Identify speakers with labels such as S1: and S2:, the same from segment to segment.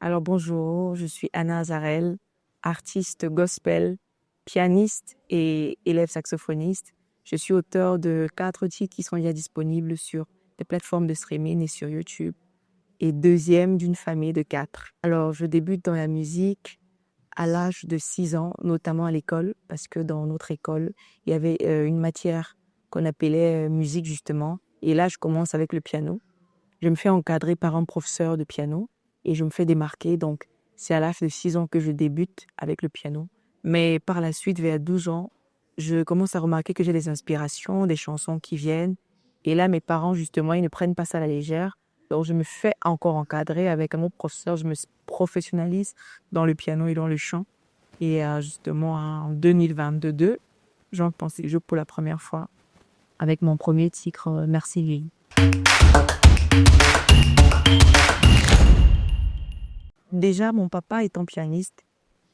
S1: Alors bonjour, je suis Anna Azarel, artiste gospel, pianiste et élève saxophoniste. Je suis auteur de 4 titres qui sont déjà disponibles sur des plateformes de streaming et sur YouTube, et deuxième d'une famille de 4. Alors je débute dans la musique à l'âge de 6 ans, notamment à l'école, parce que dans notre école, il y avait une matière qu'on appelait musique justement. Et là, je commence avec le piano. Je me fais encadrer par un professeur de piano et je me fais démarquer. Donc, c'est à l'âge de 6 ans que je débute avec le piano. Mais par la suite, vers 12 ans, je commence à remarquer que j'ai des inspirations, des chansons qui viennent. Et là, mes parents, justement, ils ne prennent pas ça à la légère. Donc, je me fais encore encadrer avec un autre professeur. Je me professionnalise dans le piano et dans le chant. Et justement, en 2022, j'en pensais jouer pour la première fois avec mon premier titre, Merci Lily. Déjà, mon papa étant pianiste,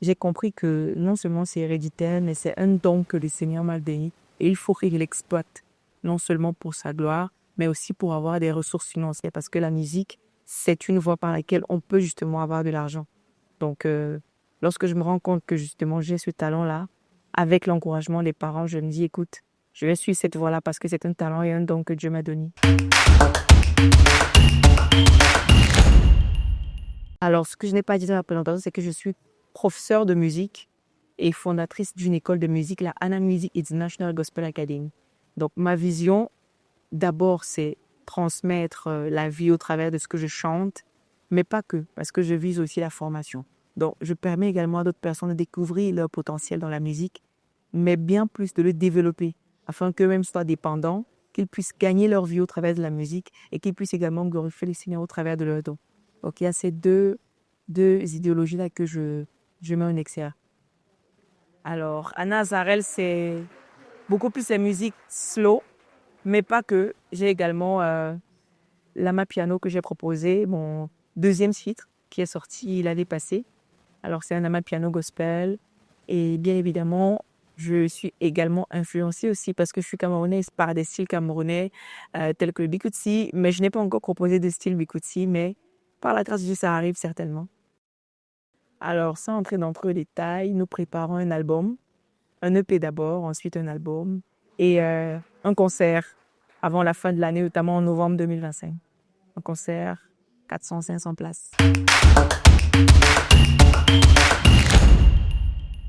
S1: j'ai compris que non seulement c'est héréditaire, mais c'est un don que le Seigneur m'a donné. Et il faut qu'il l'exploite, non seulement pour sa gloire, mais aussi pour avoir des ressources financières. Parce que la musique, c'est une voie par laquelle on peut justement avoir de l'argent. Donc, lorsque je me rends compte que justement j'ai ce talent-là, avec l'encouragement des parents, je me dis, écoute, je vais suivre cette voie-là parce que c'est un talent et un don que Dieu m'a donné. Alors, ce que je n'ai pas dit dans la présentation, c'est que je suis professeure de musique et fondatrice d'une école de musique, la Anna Music International Gospel Academy. Donc, ma vision, d'abord, c'est transmettre la vie au travers de ce que je chante, mais pas que, parce que je vise aussi la formation. Donc, je permets également à d'autres personnes de découvrir leur potentiel dans la musique, mais bien plus de le développer, afin qu'eux-mêmes soient dépendants, qu'ils puissent gagner leur vie au travers de la musique et qu'ils puissent également glorifier le Seigneur au travers de leurs dons. Donc, il y a ces deux idéologies-là que je mets en exergue. Alors, Anna Azarel, c'est beaucoup plus la musique slow, mais pas que. J'ai également Lama Piano que j'ai proposé, mon deuxième titre qui est sorti l'année passée. Alors, c'est un Lama Piano gospel. Et bien évidemment, je suis également influencée aussi parce que je suis camerounaise par des styles camerounais tels que le Bikutsi. Mais je n'ai pas encore proposé de style Bikutsi, mais par la grâce de Dieu, ça arrive certainement. Alors, sans entrer dans trop de détails, nous préparons un album, un EP d'abord, ensuite un album et un concert avant la fin de l'année, notamment en novembre 2025. Un concert, 400-500 places.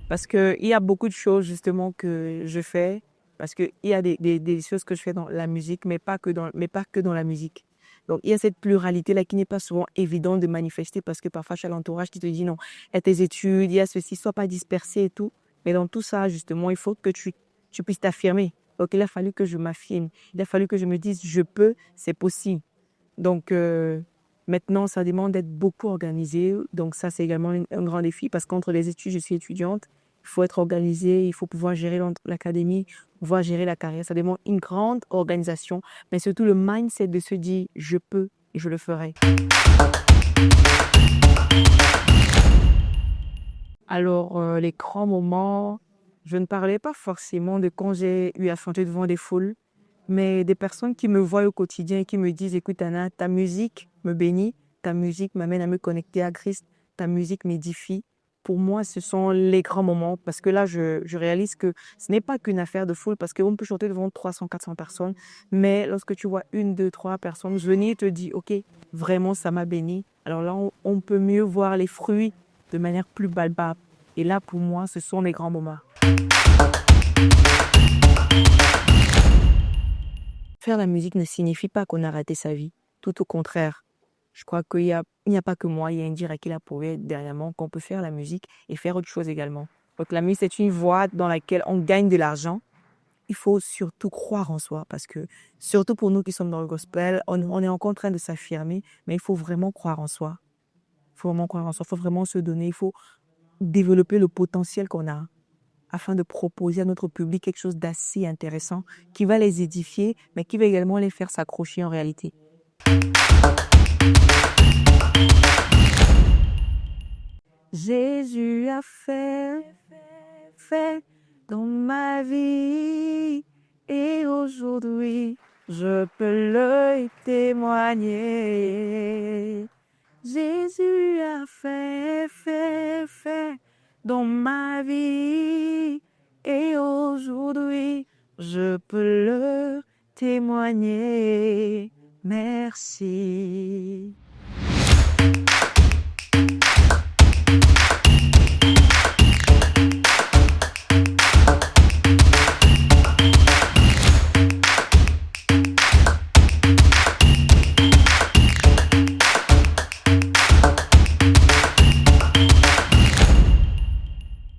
S1: Parce qu'il y a beaucoup de choses justement que je fais, parce qu'il y a des choses que je fais dans la musique, mais pas que dans la musique. Donc, il y a cette pluralité-là qui n'est pas souvent évidente de manifester parce que parfois, tu as l'entourage qui te dit non, il y a tes études, il y a ceci, sois pas dispersé et tout. Mais dans tout ça, justement, il faut que tu puisses t'affirmer. Donc, il a fallu que je m'affirme. Il a fallu que je me dise, je peux, c'est possible. Donc, maintenant, ça demande d'être beaucoup organisé. Donc, ça, c'est également un grand défi parce qu'entre les études, je suis étudiante. Il faut être organisé, il faut pouvoir gérer l'académie, pouvoir gérer la carrière. Ça demande une grande organisation, mais surtout le mindset de se dire je peux et je le ferai. Alors, les grands moments, je ne parlais pas forcément de quand j'ai eu à chanter devant des foules, mais des personnes qui me voient au quotidien et qui me disent, écoute Anna, ta musique me bénit, ta musique m'amène à me connecter à Christ, ta musique m'édifie. Pour moi, ce sont les grands moments parce que là, je réalise que ce n'est pas qu'une affaire de foule parce qu'on peut chanter devant 300-400 personnes, mais lorsque tu vois 1, 2, 3 personnes venir et te dire, OK, vraiment, ça m'a béni. Alors là, on peut mieux voir les fruits de manière plus palpable. Et là, pour moi, ce sont les grands moments. Faire la musique ne signifie pas qu'on a raté sa vie. Tout au contraire. Je crois qu'il n'y a pas que moi, il y a Indira qui l'a prouvé dernièrement qu'on peut faire la musique et faire autre chose également. Donc la musique, c'est une voie dans laquelle on gagne de l'argent. Il faut surtout croire en soi parce que, surtout pour nous qui sommes dans le gospel, on est encore en train de s'affirmer, mais il faut vraiment croire en soi. Il faut vraiment croire en soi, il faut vraiment se donner, il faut développer le potentiel qu'on a afin de proposer à notre public quelque chose d'assez intéressant qui va les édifier, mais qui va également les faire s'accrocher en réalité. Jésus a fait dans ma vie et aujourd'hui je peux le témoigner. Jésus a fait dans ma vie. Et aujourd'hui, je peux le témoigner. Merci.